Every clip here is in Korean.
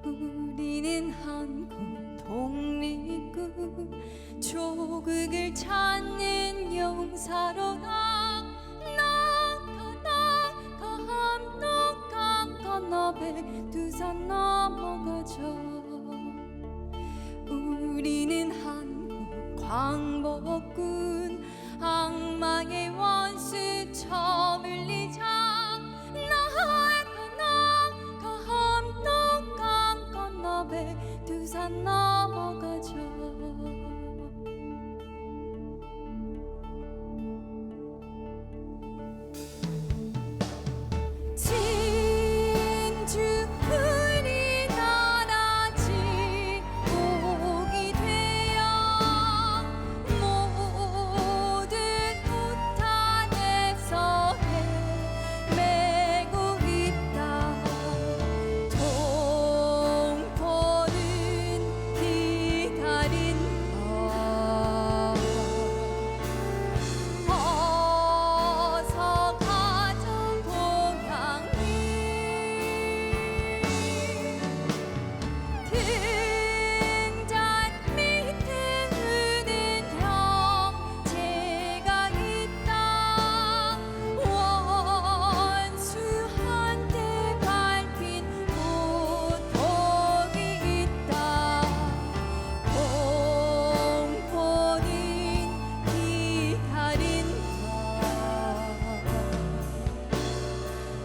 우리는 한국 독립군 조국을 찾는 용사로 나가 함덕강 건너 백두산 넘어가자. 우리는 한국 광복군 악마의 원수 저물리자. 나가 함덕강 건너 백두산 넘어가자. 진주 우리나라 지옥이 되어 모든 우탄에서 헤매고 있다. 동포는 기다린다. 어서 가자 고향이. 등잔 밑에 우는 형제가 있다. 원수한테 밟힌 고통이 있다. 공포는 기다린다.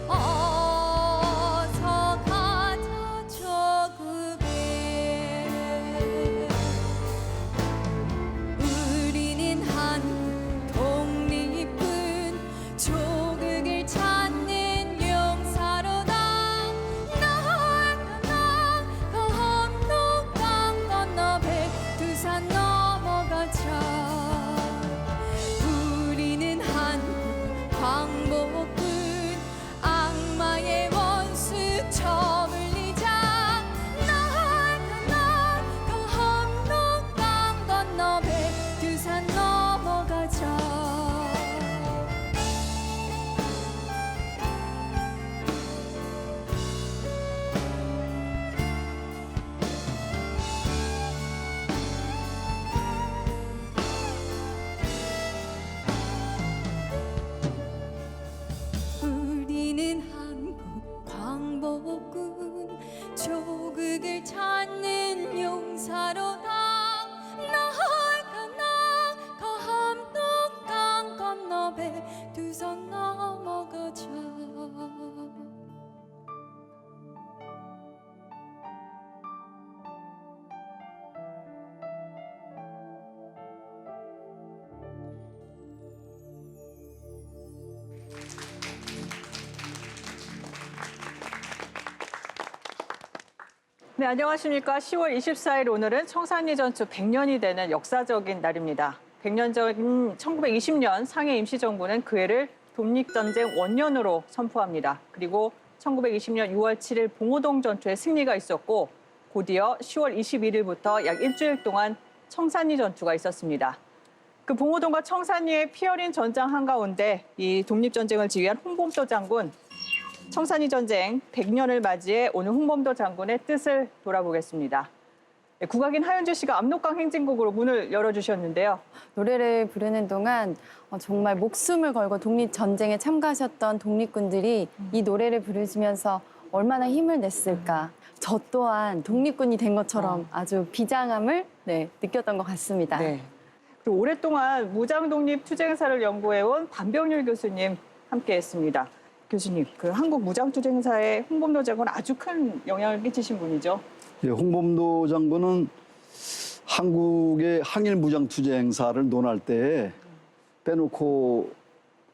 어서 가자 조국에. 우리는 한국 독립군 조국을 찾는 용사로다. 나가 함덕강 건너 백두산 넘어가자. 우리는 한국 광복군 악마의 원수 저물리자. 나가 함덕강 건너 백두산 넘어가자. 우리는 한국 광복군 조국을 찾는 용사로다. 나가 함덕강 건너 백두산 넘어가자. 네, 안녕하십니까. 10월 24일 오늘은 청산리 전투 100년이 되는 역사적인 날입니다. 100년 전 1920년 상해 임시정부는 그 해를 독립전쟁 원년으로 선포합니다. 그리고 1920년 6월 7일 봉오동 전투에 승리가 있었고 곧이어 10월 21일부터 약 일주일 동안 청산리 전투가 있었습니다. 그 봉오동과 청산리의 피 어린 전장 한가운데 이 독립전쟁을 지휘한 홍범도 장군, 청산리 전쟁 100년을 맞이해 오늘 홍범도 장군의 뜻을 돌아보겠습니다. 네, 국악인 하윤주 씨가 압록강 행진곡으로 문을 열어주셨는데요. 노래를 부르는 동안 정말 목숨을 걸고 독립전쟁에 참가하셨던 독립군들이 이 노래를 부르시면서 얼마나 힘을 냈을까. 저 또한 독립군이 된 것처럼 아주 비장함을 느꼈던 것 같습니다. 네. 그리고 오랫동안 무장독립투쟁사를 연구해온 반병률 교수님 함께했습니다. 교수님, 그 한국 무장투쟁사에 홍범도 장군 아주 큰 영향을 끼치신 분이죠. 예, 홍범도 장군은 한국의 항일 무장투쟁사를 논할 때 빼놓고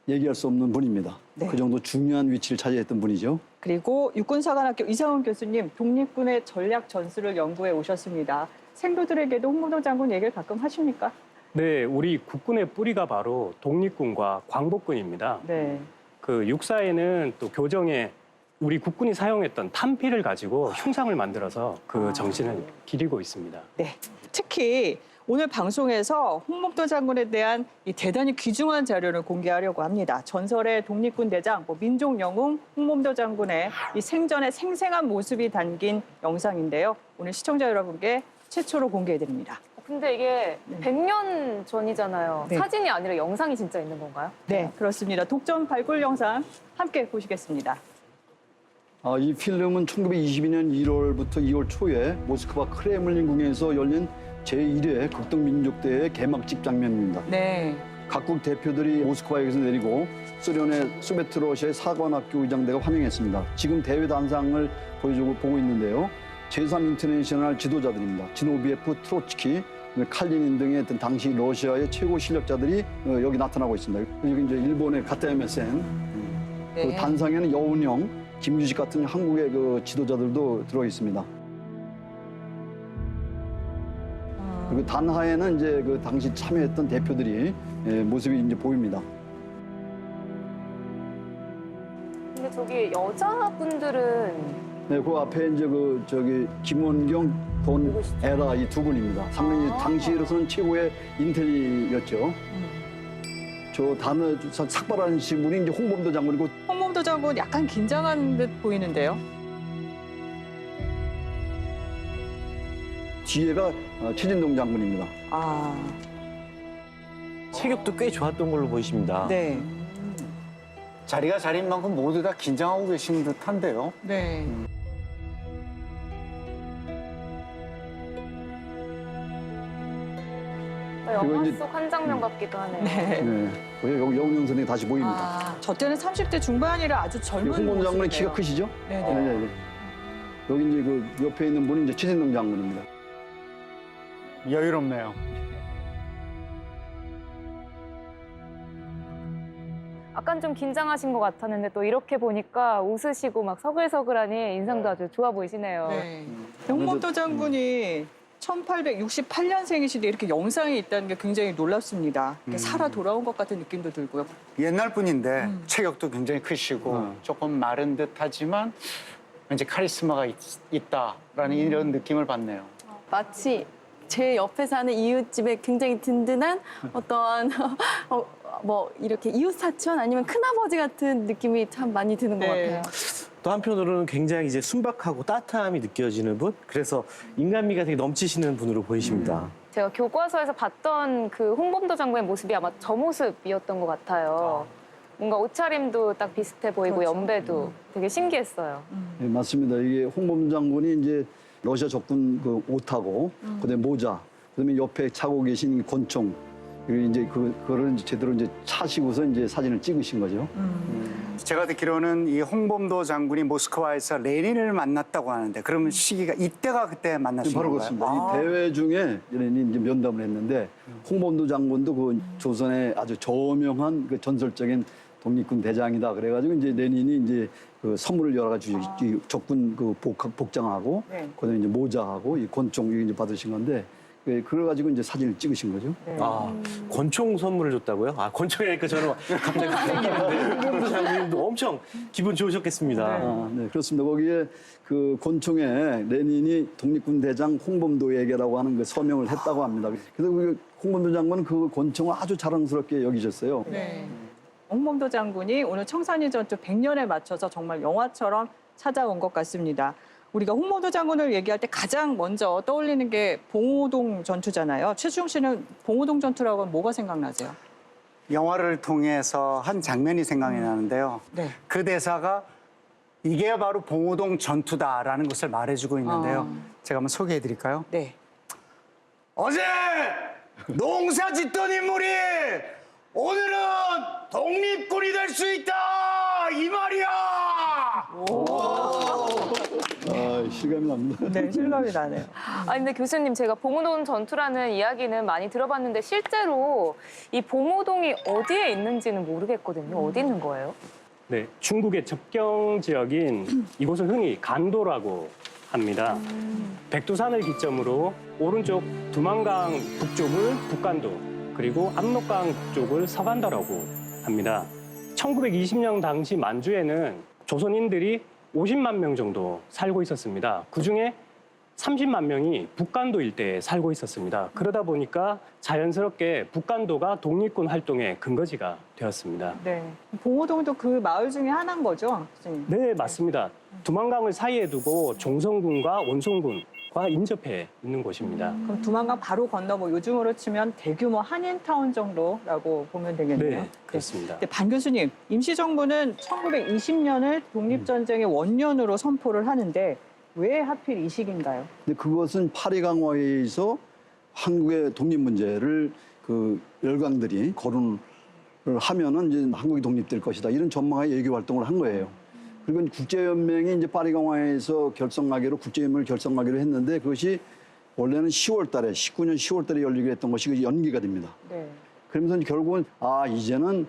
얘기할 수 없는 분입니다. 네. 그 정도 중요한 위치를 차지했던 분이죠. 그리고 육군사관학교 이상훈 교수님, 독립군의 전략 전술을 연구해 오셨습니다. 생도들에게도 홍범도 장군 얘기를 가끔 하십니까? 네, 우리 국군의 뿌리가 바로 독립군과 광복군입니다. 네. 그 육사에는 또 교정에 우리 국군이 사용했던 탄피를 가지고 흉상을 만들어서 그 정신을 기리고 있습니다. 네. 특히 오늘 방송에서 홍범도 장군에 대한 이 대단히 귀중한 자료를 공개하려고 합니다. 전설의 독립군 대장, 민족 영웅 홍범도 장군의 이 생전의 생생한 모습이 담긴 영상인데요. 오늘 시청자 여러분께 최초로 공개해드립니다. 근데 이게 네. 100년 전이잖아요. 네. 사진이 아니라 영상이 진짜 있는 건가요? 네, 그렇습니다. 독점 발굴 영상 함께 보시겠습니다. 이 필름은 1922년 1월부터 2월 초에 모스크바 크레물린궁에서 열린 제1회 극동민족대회 개막식 장면입니다. 네. 각국 대표들이 모스크바에서 내리고 소련의 소비에트 러시아의 사관학교 의장대가 환영했습니다. 지금 대회 단상을 보고 있는데요. 제3인터내셔널 지도자들입니다. 지노비에프, 트로츠키, 칼리닌 등의 어떤 당시 러시아의 최고 실력자들이 여기 나타나고 있습니다. 여기 이제 일본의 가타야메센, 네. 그 단상에는 여운형, 김유식 같은 한국의 그 지도자들도 들어 있습니다. 그리고 단하에는 이제 그 당시 참여했던 대표들이 모습이 이제 보입니다. 근데 저기 여자분들은 네, 그 앞에 이제 김원경, 돈 에라 이 두 분입니다. 상당히 당시로서는 최고의 인텔리였죠. 저 단어 삭발하는 분이 이제 홍범도 장군이고 홍범도 장군 약간 긴장한 듯 보이는데요. 뒤에가 최진동 장군입니다. 아, 체격도 꽤 좋았던 걸로 보이십니다. 네. 자리가 자리인 만큼 모두 다 긴장하고 계신 듯한데요. 네. 그리고 영화 이제- 속 한 장면 같기도 하네요. 네. 네, 영영 선생이 다시 보입니다. 아, 저 때는 30대 중반이라 아주 젊은 홍범도 장군의 모습이네요. 키가 크시죠? 네네. 네. 여기 이제 그 옆에 있는 분이 이제 최진동 장군입니다. 여유롭네요. 약간 좀 긴장하신 것 같았는데 또 이렇게 보니까 웃으시고 막 서글서글하니 인상도 아주 좋아 보이시네요. 네. 홍범도 장군이 1868년생이신데 이렇게 영상이 있다는 게 굉장히 놀랍습니다. 이렇게 살아 돌아온 것 같은 느낌도 들고요. 옛날 분인데 체격도 굉장히 크시고 조금 마른 듯하지만 왠지 카리스마가 있다라는 이런 느낌을 받네요. 마치 제 옆에 사는 이웃집에 굉장히 든든한 어떠한 뭐 이렇게 이웃 사촌 아니면 큰아버지 같은 느낌이 참 많이 드는 것 네. 같아요. 또 한편으로는 굉장히 이제 순박하고 따뜻함이 느껴지는 분, 그래서 인간미가 되게 넘치시는 분으로 보이십니다. 제가 교과서에서 봤던 그 홍범도 장군의 모습이 아마 저 모습이었던 것 같아요. 뭔가 옷차림도 딱 비슷해 보이고 그렇죠. 연배도 되게 신기했어요. 네, 맞습니다. 이게 홍범도 장군이 이제 러시아 적군 그 옷하고 그다음에 모자, 그다음에 옆에 차고 계신 권총, 그리고 이제 그거를 이제 제대로 이제 차시고서 이제 사진을 찍으신 거죠. 제가 듣기로는 이 홍범도 장군이 모스크바에서 레닌을 만났다고 하는데 그러면 시기가 이때가 그때 만나신 바로 건가요? 그렇습니다. 이 대회 중에 레닌이 이제 면담을 했는데 홍범도 장군도 그 조선의 아주 저명한 그 전설적인 독립군 대장이다. 그래가지고 이제 레닌이 이제 그 선물을 여러 가지 이 적군 그 복장하고 네. 그다음에 이제 모자하고 이 권총 이거 이제 받으신 건데 그래가지고 이제 사진을 찍으신 거죠. 아, 권총 선물을 줬다고요? 아, 권총이니까 저는 갑자기 생기는데 홍범도 장군님도 엄청 기분 좋으셨겠습니다. 네, 그렇습니다. 거기에 그 권총에 레닌이 독립군 대장 홍범도에게라고 하는 그 서명을 했다고 합니다. 그래서 그 홍범도 장군은 그 권총을 아주 자랑스럽게 여기셨어요. 네. 홍범도 장군이 오늘 청산리 전투 100년에 맞춰서 정말 영화처럼 찾아온 것 같습니다. 우리가 홍범도 장군을 얘기할 때 가장 먼저 떠올리는 게 봉오동 전투잖아요. 최수용 씨는 봉오동 전투라고 하면 뭐가 생각나세요? 영화를 통해서 한 장면이 생각이 나는데요. 네. 그 대사가 이게 바로 봉오동 전투다라는 것을 말해주고 있는데요. 제가 한번 소개해드릴까요? 네. 어제 농사 짓던 인물이 오늘은 독립군이 될 수 있다 이 말이야. 실감이 납니다. 네, 실감이 나네요. 아 근데 교수님 제가 봉오동 전투라는 이야기는 많이 들어봤는데 실제로 이 봉오동이 어디에 있는지는 모르겠거든요. 어디 있는 거예요? 네, 중국의 접경 지역인 이곳을 흔히 간도라고 합니다. 백두산을 기점으로 오른쪽 두만강 북쪽을 북간도, 그리고 압록강 북쪽을 서간도라고 합니다. 1920년 당시 만주에는 조선인들이 50만 명 정도 살고 있었습니다. 그중에 30만 명이 북간도 일대에 살고 있었습니다. 그러다 보니까 자연스럽게 북간도가 독립군 활동의 근거지가 되었습니다. 네. 봉오동도 그 마을 중에 하나인 거죠, 교수님? 네, 맞습니다. 두만강을 사이에 두고 종성군과 원송군과 인접해 있는 곳입니다. 그럼 두만강 바로 건너 뭐 요즘으로 치면 대규모 한인타운 정도라고 보면 되겠네요. 네, 그렇습니다. 근데 반 교수님, 임시정부는 1920년을 독립전쟁의 원년으로 선포를 하는데 왜 하필 이 시기인가요? 근데 그것은 파리 강화회의에서 한국의 독립 문제를 그 열강들이 거론을 하면은 이제 한국이 독립될 것이다. 이런 전망의 외교 활동을 한 거예요. 그리고 국제연맹이 이제 파리 강화회의에서 결성하기로 국제연맹을 결성하기로 했는데 그것이 원래는 10월 달에 19년 10월 달에 열리기로 했던 것이 연기가 됩니다. 네. 그러면서 결국은 이제는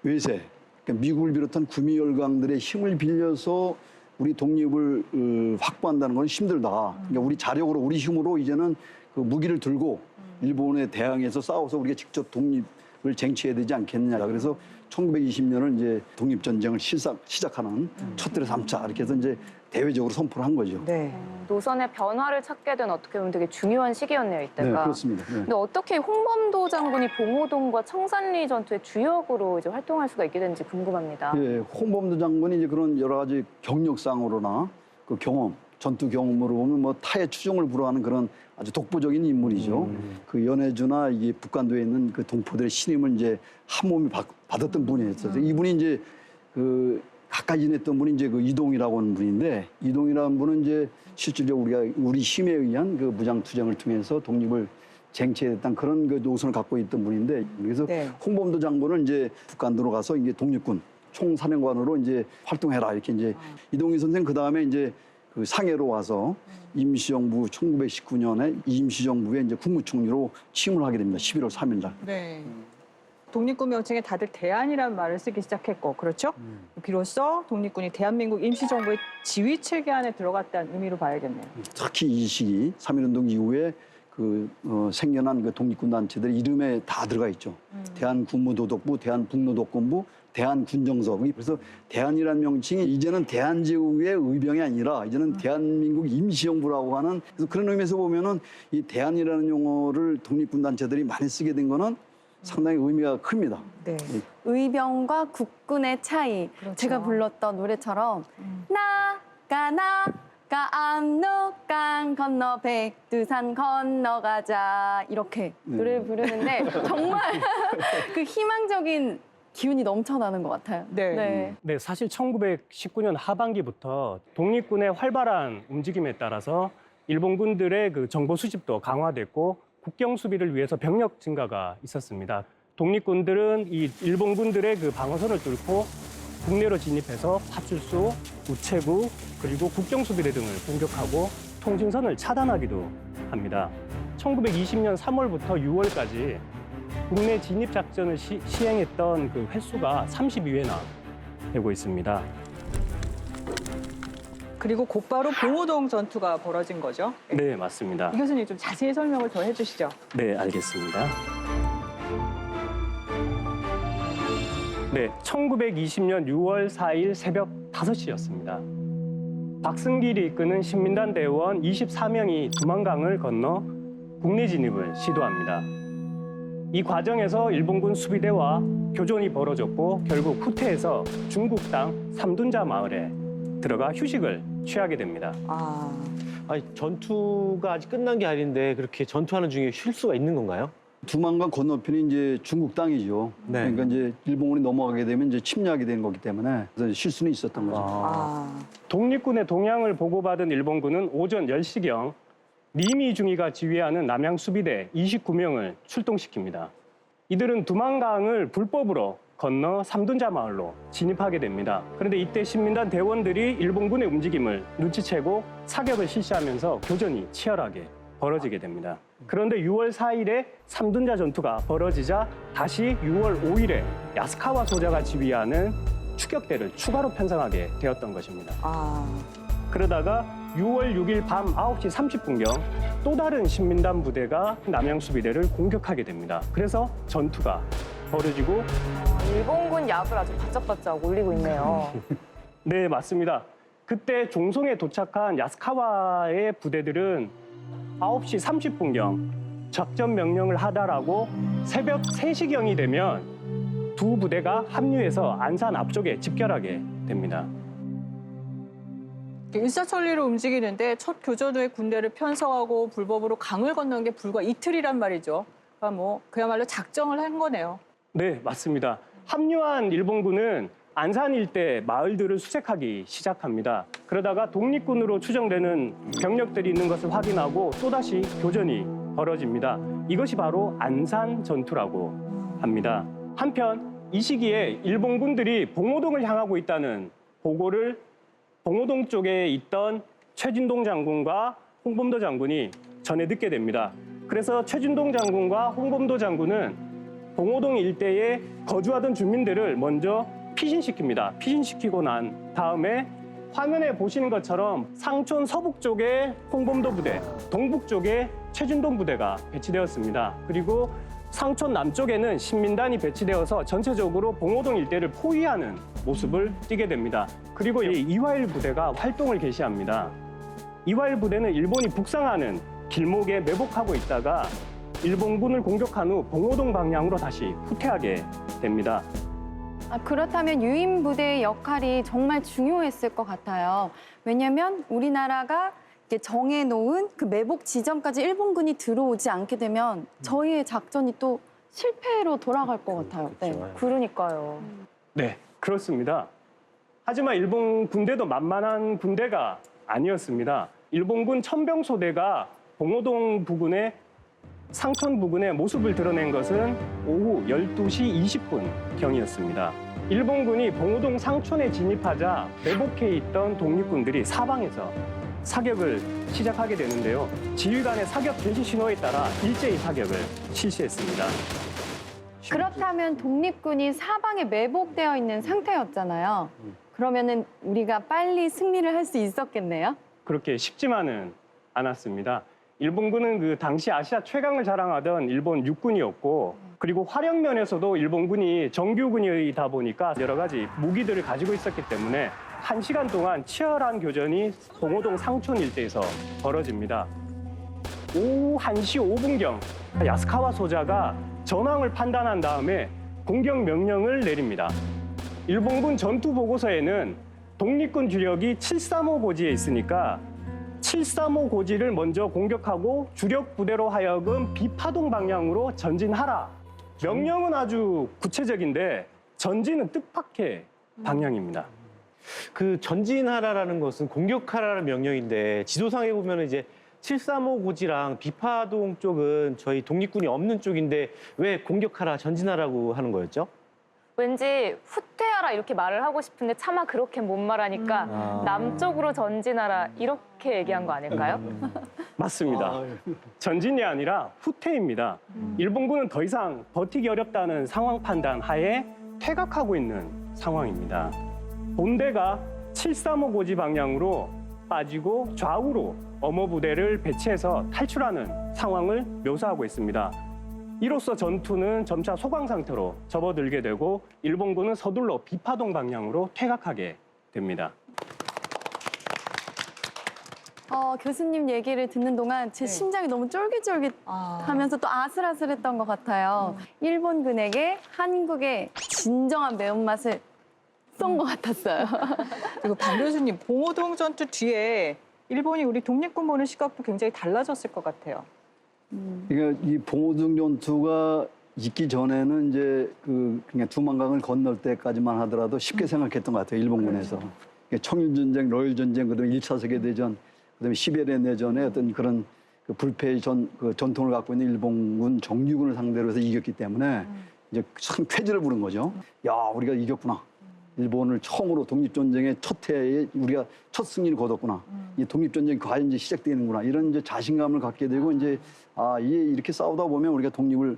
외세, 그러니까 미국을 비롯한 구미 열강들의 힘을 빌려서 우리 독립을 확보한다는 건 힘들다. 그러니까 우리 자력으로 우리 힘으로 이제는 그 무기를 들고 일본에 대항해서 싸워서 우리가 직접 독립을 쟁취해야 되지 않겠느냐. 그래서 1920년을 이제 독립전쟁을 시작하는 첫 들의 3차 이렇게 해서 이제 대외적으로 선포를 한 거죠. 네. 노선의 변화를 찾게 된 어떻게 보면 되게 중요한 시기였네요, 이때가. 네, 그렇습니다. 네. 근데 어떻게 홍범도 장군이 봉오동과 청산리 전투의 주역으로 이제 활동할 수가 있게 된지 궁금합니다. 예, 홍범도 장군이 이제 그런 여러 가지 경력상으로나 그 경험, 전투 경험으로 보면 뭐 타의 추종을 불허하는 그런 아주 독보적인 인물이죠. 그 연해주나 이게 북간도에 있는 그 동포들의 신임을 이제 한 몸에 받았던 분이었어요. 이분이 이제 그 가까이 지냈던 분이 이제 그 이동이라고 하는 분인데 이동이라는 분은 이제 실질적으로 우리 힘에 의한 그 무장 투쟁을 통해서 독립을 쟁취했던 그런 그 노선을 갖고 있던 분인데 그래서 네. 홍범도 장군은 이제 북간도로 가서 이제 독립군 총사령관으로 이제 활동해라 이렇게 이제 이동희 선생 그 다음에 이제 그 상해로 와서 임시정부 1919년에 임시정부에 이제 국무총리로 취임을 하게 됩니다. 11월 3일 날. 네. 독립군 명칭에 다들 대안이라는 말을 쓰기 시작했고, 그렇죠? 비로소 독립군이 대한민국 임시정부의 지휘 체계 안에 들어갔다는 의미로 봐야겠네요. 특히 이 시기 3.1운동 이후에 그 생겨난 그 독립군 단체들의 이름에 다 들어가 있죠. 대한군무도덕부, 대한북노독군부, 대한군정서부. 그래서 대한이라는 명칭이 이제는 대한제국의 의병이 아니라 이제는 대한민국 임시정부라고 하는 그래서 그런 의미에서 보면은 이 대한이라는 용어를 독립군 단체들이 많이 쓰게 된 거는 상당히 의미가 큽니다. 네. 의병과 국군의 차이. 그렇죠. 제가 불렀던 노래처럼 나가 압록강 건너 백두산 건너가자 이렇게 노래를 부르는데 정말 그 희망적인 기운이 넘쳐나는 것 같아요. 네. 네, 사실 1919년 하반기부터 독립군의 활발한 움직임에 따라서 일본군들의 그 정보 수집도 강화됐고 국경 수비를 위해서 병력 증가가 있었습니다. 독립군들은 이 일본군들의 그 방어선을 뚫고 국내로 진입해서 파출소, 우체국, 그리고 국경 수비대 등을 공격하고 통신선을 차단하기도 합니다. 1920년 3월부터 6월까지 국내 진입 작전을 시행했던 그 횟수가 32회나 되고 있습니다. 그리고 곧바로 봉오동 전투가 벌어진 거죠. 네, 맞습니다. 이 교수님 좀 자세히 설명을 더 해주시죠. 네, 알겠습니다. 네, 1920년 6월 4일 새벽 5시였습니다. 박승길이 이끄는 신민단 대원 24명이 두만강을 건너 국내 진입을 시도합니다. 이 과정에서 일본군 수비대와 교전이 벌어졌고 결국 후퇴해서 중국 땅 삼둔자 마을에 들어가 휴식을 취하게 됩니다. 아니, 전투가 아직 끝난 게 아닌데 그렇게 전투하는 중에 쉴 수가 있는 건가요? 두만강 건너편이 이제 중국 땅이죠. 네. 그러니까 이제 일본군이 넘어가게 되면 이제 침략이 되는 거기 때문에 그래서 실수는 있었던 거죠. 독립군의 동향을 보고받은 일본군은 오전 10시경 미미중이가 지휘하는 남양 수비대 29명을 출동시킵니다. 이들은 두만강을 불법으로 건너 삼둔자 마을로 진입하게 됩니다. 그런데 이때 신민단 대원들이 일본군의 움직임을 눈치채고 사격을 실시하면서 교전이 치열하게 벌어지게 됩니다. 그런데 6월 4일에 삼둔자 전투가 벌어지자 다시 6월 5일에 야스카와 소자가 지휘하는 추격대를 추가로 편성하게 되었던 것입니다. 그러다가 6월 6일 밤 9시 30분경 또 다른 신민단 부대가 남양 수비대를 공격하게 됩니다. 그래서 전투가 벌어지고 일본군 약을 아주 바짝바짝 올리고 있네요. 네, 맞습니다. 그때 종송에 도착한 야스카와의 부대들은 9시 30분경 작전 명령을 하다라고 새벽 3시경이 되면 두 부대가 합류해서 안산 앞쪽에 집결하게 됩니다. 일사천리로 움직이는데 첫 교전 후에 군대를 편성하고 불법으로 강을 건넌 게 불과 이틀이란 말이죠. 그러니까 그야말로 작정을 한 거네요. 네, 맞습니다. 합류한 일본군은 안산 일대 마을들을 수색하기 시작합니다. 그러다가 독립군으로 추정되는 병력들이 있는 것을 확인하고 또다시 교전이 벌어집니다. 이것이 바로 안산 전투라고 합니다. 한편 이 시기에 일본군들이 봉오동을 향하고 있다는 보고를 봉오동 쪽에 있던 최진동 장군과 홍범도 장군이 전해 듣게 됩니다. 그래서 최진동 장군과 홍범도 장군은 봉오동 일대에 거주하던 주민들을 먼저 피신시킵니다. 피신시키고 난 다음에 화면에 보시는 것처럼 상촌 서북 쪽에 홍범도 부대, 동북 쪽에 최진동 부대가 배치되었습니다. 그리고 상촌 남쪽에는 신민단이 배치되어서 전체적으로 봉오동 일대를 포위하는 모습을 띠게 됩니다. 그리고 이 이화일 부대가 활동을 개시합니다. 이화일 부대는 일본이 북상하는 길목에 매복하고 있다가 일본군을 공격한 후 봉오동 방향으로 다시 후퇴하게 됩니다. 그렇다면 유인 부대의 역할이 정말 중요했을 것 같아요. 왜냐하면 우리나라가 이렇게 정해놓은 그 매복 지점까지 일본군이 들어오지 않게 되면 저희의 작전이 또 실패로 돌아갈 것 같아요. 네. 그러니까요. 네, 그렇습니다. 하지만 일본 군대도 만만한 군대가 아니었습니다. 일본군 천병소대가 봉오동 부근의 상촌 부근의 모습을 드러낸 것은 오후 12시 20분경이었습니다. 일본군이 봉오동 상촌에 진입하자 매복해 있던 독립군들이 사방에서 사격을 시작하게 되는데요. 지휘관의 사격 개시 신호에 따라 일제히 사격을 실시했습니다. 그렇다면 독립군이 사방에 매복되어 있는 상태였잖아요. 그러면은 우리가 빨리 승리를 할 수 있었겠네요. 그렇게 쉽지만은 않았습니다. 일본군은 그 당시 아시아 최강을 자랑하던 일본 육군이었고, 그리고 화력 면에서도 일본군이 정규군이다 보니까 여러 가지 무기들을 가지고 있었기 때문에 1시간 동안 치열한 교전이 봉오동 상촌 일대에서 벌어집니다. 오후 1시 5분경 야스카와 소자가 전황을 판단한 다음에 공격 명령을 내립니다. 일본군 전투 보고서에는 독립군 주력이 735 고지에 있으니까 735 고지를 먼저 공격하고 주력 부대로 하여금 비파동 방향으로 전진하라. 명령은 아주 구체적인데 전진은 뜻밖의 방향입니다. 그 전진하라라는 것은 공격하라는 명령인데 지도상에 보면 이제 735 고지랑 비파동 쪽은 저희 독립군이 없는 쪽인데 왜 공격하라, 전진하라고 하는 거였죠? 왠지 후퇴하라 이렇게 말을 하고 싶은데 차마 그렇게 못 말하니까 남쪽으로 전진하라 이렇게 얘기한 거 아닐까요? 맞습니다. 전진이 아니라 후퇴입니다. 일본군은 더 이상 버티기 어렵다는 상황 판단 하에 퇴각하고 있는 상황입니다. 본대가 735 고지 방향으로 빠지고 좌우로 엄호 부대를 배치해서 탈출하는 상황을 묘사하고 있습니다. 이로써 전투는 점차 소강 상태로 접어들게 되고 일본군은 서둘러 비파동 방향으로 퇴각하게 됩니다. 교수님 얘기를 듣는 동안 제 심장이 너무 쫄깃쫄깃하면서 또 아슬아슬했던 것 같아요. 일본군에게 한국의 진정한 매운맛을 쏜 것 같았어요. 그리고 박 교수님, 봉오동 전투 뒤에 일본이 우리 독립군 보는 시각도 굉장히 달라졌을 것 같아요. 그러니까 이 봉오동 전투가 있기 전에는 이제 그냥 두만강을 건널 때까지만 하더라도 쉽게 생각했던 것 같아요, 일본군에서. 그러니까 청일전쟁, 러일전쟁, 그다음에 1차 세계대전, 그다음에 시베리아 내전의 어떤 그런 그 불패의 전통을 갖고 있는 일본군 정규군을 상대로 해서 이겼기 때문에 이제 참 쾌지를 부른 거죠. 야, 우리가 이겼구나. 일본을 처음으로 독립전쟁의 첫 해에 우리가 첫 승리를 거뒀구나. 이 독립전쟁이 과연 이제 시작되는구나. 이런 이제 자신감을 갖게 되고 이제 이렇게 싸우다 보면 우리가 독립을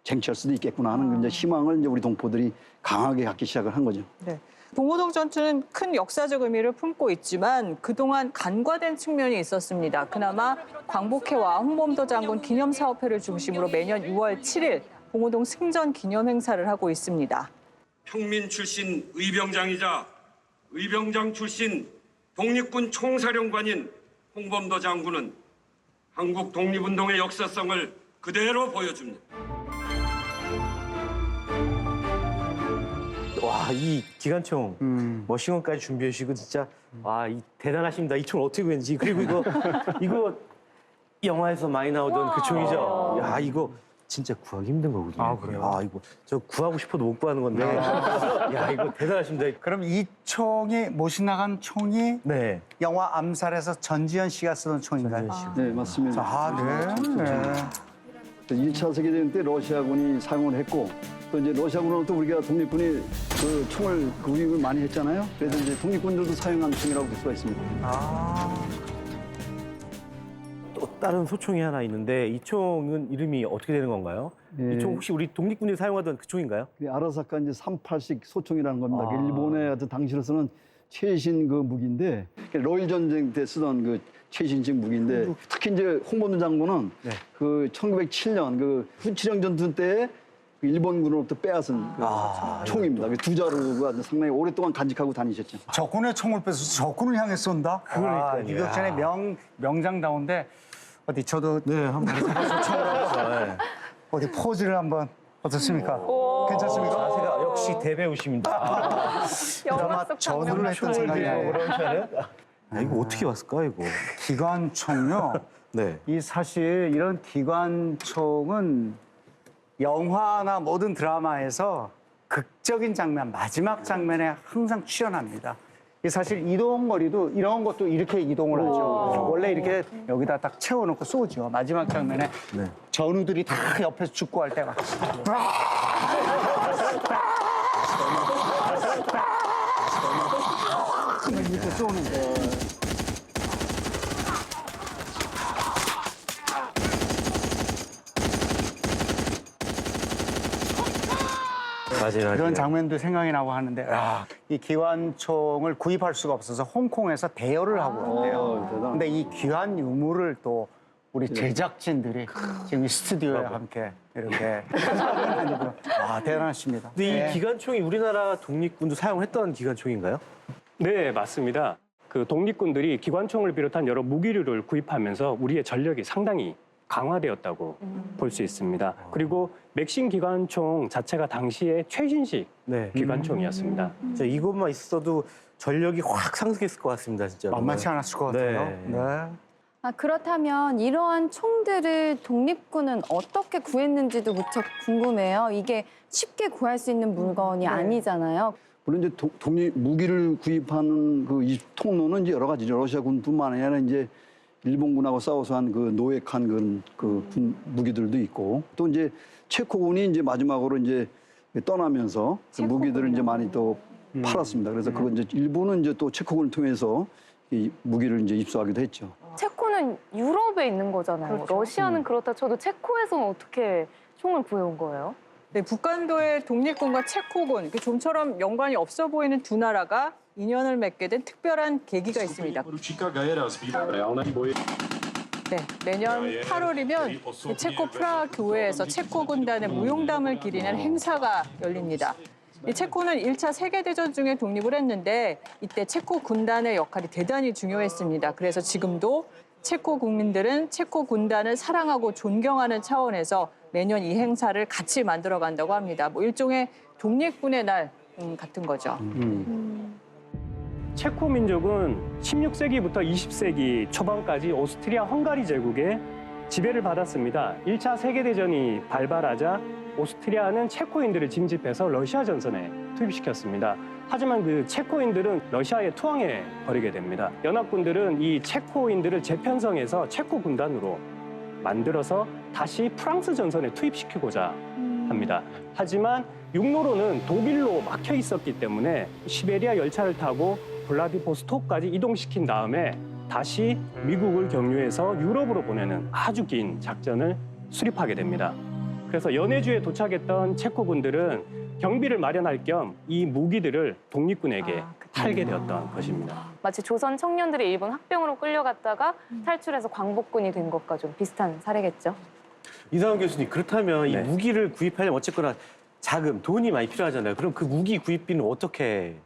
쟁취할 수도 있겠구나 하는 이제 희망을 이제 우리 동포들이 강하게 갖기 시작을 한 거죠. 네. 봉오동 전투는 큰 역사적 의미를 품고 있지만 그동안 간과된 측면이 있었습니다. 그나마 광복회와 홍범도 장군 기념사업회를 중심으로 매년 6월 7일 봉오동 승전 기념 행사를 하고 있습니다. 평민 출신 의병장이자 의병장 출신 독립군 총사령관인 홍범도 장군은 한국 독립운동의 역사성을 그대로 보여줍니다. 와, 이 기관총 머신건까지 준비해 주시고 진짜 와, 이 대단하십니다. 이 총 어떻게 구했는지. 그리고 이거 영화에서 많이 나오던 그 총이죠. 야, 이거 진짜 구하기 힘든 거거든요. 아, 그래요? 아, 이거 저 구하고 싶어도 못 구하는 건데. 야, 이거 대단하십니다. 그럼 이 총이 못이 나간 총이 네. 영화 암살에서 전지현 씨가 쓰던 총인가요? 네, 맞습니다. 아, 네. 2차 세계대전 때 러시아군이 사용을 했고 또 이제 러시아군은 또 우리가 독립군이 그 총을 구입을 많이 했잖아요. 그래서 이제 독립군들도 사용한 총이라고 볼 수가 있습니다. 또 다른 소총이 하나 있는데 이 총은 이름이 어떻게 되는 건가요? 예. 이 총 혹시 우리 독립군이 사용하던 그 총인가요? 아라사카 이제 38식 소총이라는 겁니다. 아. 일본의 하여튼 당시로서는 최신 그 무기인데 러일 전쟁 때 쓰던 그 최신식 무기인데 특히 이제 홍범도 장군은 네. 그 1907년 그 후치령 전투 때 그 일본군으로부터 빼앗은 그 총입니다. 그 두 자루가 아주 상당히 오랫동안 간직하고 다니셨죠. 적군의 총을 뺏어서 적군을 향해 쏜다? 그러니까요. 이것전에 명장다운데 어디 저도 네, 한번 소총으로 어디 포즈를 한번 어떻습니까? 괜찮습니까? 자세가 역시 대배우십니다. 드라마 전우를 했던 생각이 나요. 그러면은 이거 어떻게 왔을까 이거? 기관총요. 네. 이 사실 이런 기관총은 영화나 모든 드라마에서 극적인 장면, 마지막 장면에 항상 출연합니다. 이 사실 이동거리도 이런 것도 이렇게 이동을 하죠. 원래 이렇게 여기다 딱 채워놓고 쏘죠. 마지막 장면에 네. 전우들이 다 옆에서 죽고 할 때 막. 이렇게 쏘는 거. 맞아요. 이런 장면도 생각이 나고 하는데 이 기관총을 구입할 수가 없어서 홍콩에서 대여를 하고 있대요. 대단하다. 근데 이 귀한 유물을 또 우리 제작진들이 지금 이 스튜디오에 함께 이렇게 대단하십니다. 근데 이 기관총이 우리나라 독립군도 사용했던 기관총인가요? 네, 맞습니다. 그 독립군들이 기관총을 비롯한 여러 무기류를 구입하면서 우리의 전력이 상당히 강화되었다고 볼 수 있습니다. 그리고 맥신 기관총 자체가 당시에 최신식 네. 기관총이었습니다. 진짜 이것만 있어도 전력이 확 상승했을 것 같습니다, 진짜. 만만치 않았을 것 같아요. 네. 네. 아, 그렇다면 이러한 총들을 독립군은 어떻게 구했는지도 무척 궁금해요. 이게 쉽게 구할 수 있는 물건이 아니잖아요. 물론 이제 독립 무기를 구입하는 그 이 통로는 이제 여러 가지죠. 러시아군뿐만 아니라 이제 일본군하고 싸워서 한 그 노획한 그 무기들도 있고 또 이제 체코군이 이제 마지막으로 이제 떠나면서 그 무기들을 이제 많이 또 팔았습니다. 그래서 그건 이제 일본은 이제 또 체코군을 통해서 이 무기를 이제 입수하기도 했죠. 체코는 유럽에 있는 거잖아요. 그렇죠. 러시아는 그렇다 쳐도 체코에서는 어떻게 총을 구해온 거예요? 네, 북한도의 독립군과 체코군, 좀처럼 연관이 없어 보이는 두 나라가 인연을 맺게 된 특별한 계기가 있습니다. 네, 내년 8월이면 체코 프라하 교회에서 체코 군단의 무용담을 기리는 행사가 열립니다. 이 체코는 1차 세계대전 중에 독립을 했는데 이때 체코 군단의 역할이 대단히 중요했습니다. 그래서 지금도 체코 국민들은 체코 군단을 사랑하고 존경하는 차원에서 매년 이 행사를 같이 만들어간다고 합니다. 뭐 일종의 독립군의 날 같은 거죠. 체코 민족은 16세기부터 20세기 초반까지 오스트리아 헝가리 제국의 지배를 받았습니다. 1차 세계대전이 발발하자 오스트리아는 체코인들을 징집해서 러시아 전선에 투입시켰습니다. 하지만 그 체코인들은 러시아에 투항해 버리게 됩니다. 연합군들은 이 체코인들을 재편성해서 체코 군단으로 만들어서 다시 프랑스 전선에 투입시키고자 합니다. 하지만 육로로는 독일로 막혀 있었기 때문에 시베리아 열차를 타고 블라디보스토크까지 이동시킨 다음에 다시 미국을 경유해서 유럽으로 보내는 아주 긴 작전을 수립하게 됩니다. 그래서 연해주에 도착했던 체코군들은 경비를 마련할 겸 이 무기들을 독립군에게 팔게 되었던 것입니다. 마치 조선 청년들이 일본 합병으로 끌려갔다가 탈출해서 광복군이 된 것과 좀 비슷한 사례겠죠. 이상원 교수님, 그렇다면 네. 이 무기를 구입하려면 어쨌거나 자금, 돈이 많이 필요하잖아요. 그럼 그 무기 구입비는 어떻게?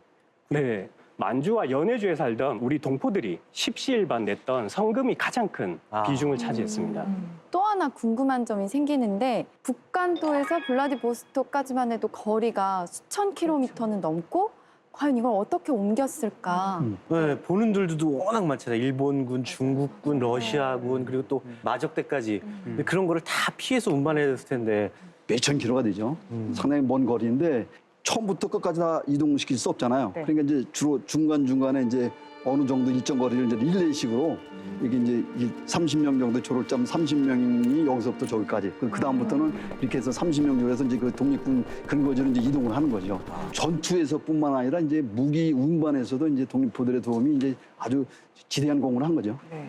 네, 만주와 연해주에 살던 우리 동포들이 십시일반 냈던 성금이 가장 큰 비중을 차지했습니다. 또 하나 궁금한 점이 생기는데 북간도에서 블라디보스토크까지만 해도 거리가 수천 킬로미터는 넘고 과연 이걸 어떻게 옮겼을까? 네, 보는 들도 워낙 많잖아요. 일본군, 중국군, 러시아군, 그리고 또 마적대까지. 근데 그런 거를 다 피해서 운반해야 됐을 텐데. 몇천 킬로가 되죠. 상당히 먼 거리인데 처음부터 끝까지 다 이동시킬 수 없잖아요. 네. 그러니까 이제 주로 중간중간에 이제 어느 정도 일정 거리를 이제 릴레이식으로 이게 이제 30명 정도 조를 짜면 30명이 여기서부터 저기까지. 그 다음부터는 이렇게 해서 30명 조에서 이제 그 독립군 근거지로 이제 이동을 하는 거죠. 전투에서뿐만 아니라 이제 무기 운반에서도 이제 독립포들의 도움이 이제 아주 지대한 공을 한 거죠. 네.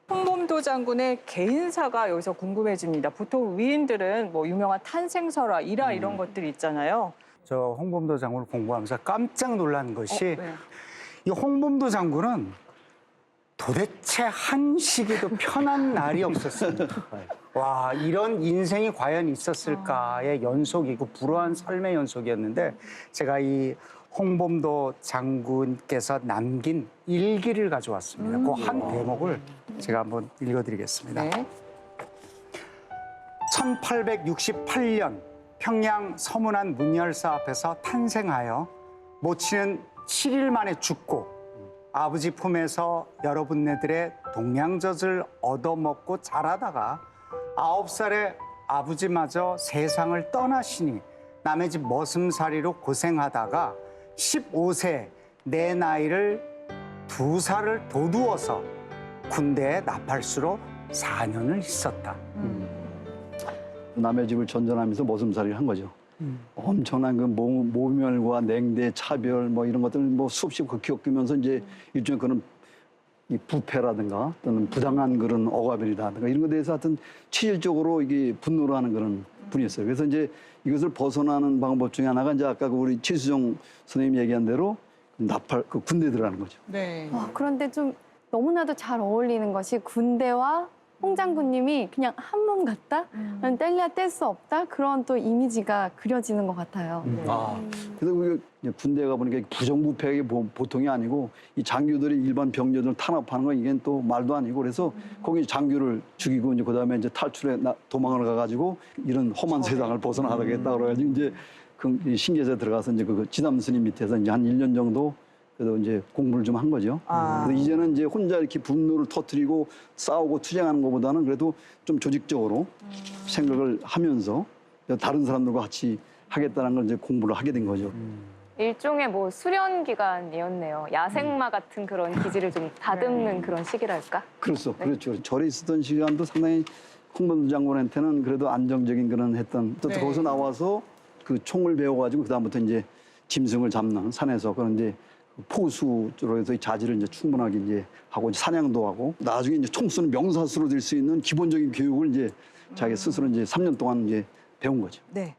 홍범도 장군의 개인사가 여기서 궁금해집니다. 보통 위인들은 뭐 유명한 탄생설화, 일화 이런 것들이 있잖아요. 저 홍범도 장군을 공부하면서 깜짝 놀란 것이 네. 이 홍범도 장군은 도대체 한 시기도 편한 날이 없었습니다. 와, 이런 인생이 과연 있었을까의 연속이고 불우한 삶의 연속이었는데 제가 이 홍범도 장군께서 남긴 일기를 가져왔습니다. 그 한 대목을 제가 한번 읽어드리겠습니다. 네. 1868년 평양 서문안 문열사 앞에서 탄생하여 모친은 7일 만에 죽고 아버지 품에서 여러분네들의 동양젖을 얻어먹고 자라다가 9살에 아버지마저 세상을 떠나시니 남의 집 머슴살이로 고생하다가 15세 내 나이를 2살을 도두어서 군대에 납할수로 4년을 있었다. 남의 집을 전전하면서 머슴살이를 한 거죠. 엄청난 그 모멸과 냉대, 차별 뭐 이런 것들을 뭐 수없이 겪으면서 이제 일종의 그런 이 부패라든가 또는 부당한 그런 억압이라든가 이런 것에 대해서 하여튼 치질적으로 이게 분노를 하는 그런 분이었어요. 그래서 이제 이것을 벗어나는 방법 중에 하나가 이제 아까 우리 최수정 선생님이 얘기한 대로 그 군대에 들어가는 거죠. 네. 그런데 좀 너무나도 잘 어울리는 것이 군대와 홍 장군님이 그냥 한 몸 같다? 뗄래야 뗄 수 없다? 그런 또 이미지가 그려지는 것 같아요. 그래서 그 군대에 가보니까 부정부패가 보통이 아니고 이 장교들이 일반 병력을 탄압하는 건 이게 또 말도 아니고 그래서 거기 장교를 죽이고 이제 그다음에 이제 탈출해 도망을 가가지고 이런 험한 세상을 벗어나가겠다 그래가지고 이제 그 신계사에 들어가서 이제 그 지담 스님 밑에서 이제 한 1년 정도 그래도 이제 공부를 좀 한 거죠. 그래서 이제는 이제 혼자 이렇게 분노를 터뜨리고 싸우고 투쟁하는 것보다는 그래도 좀 조직적으로 생각을 하면서 다른 사람들과 같이 하겠다는 걸 이제 공부를 하게 된 거죠. 일종의 뭐 수련 기간이었네요. 야생마 같은 그런 기질을 좀 다듬는 그런 시기랄까? 그렇죠. 그렇죠. 절에 있었던 시간도 상당히 홍범도 장군한테는 그래도 안정적인 그런 했던 또 네. 거기서 나와서 그 총을 배워가지고 그다음부터 이제 짐승을 잡는 산에서 그런 이제 포수로 해서 자질을 이제 충분하게 이제 하고 이제 사냥도 하고 나중에 이제 총 쏘는 명사수로 될 수 있는 기본적인 교육을 이제 자기 스스로 이제 3년 동안 이제 배운 거죠. 네.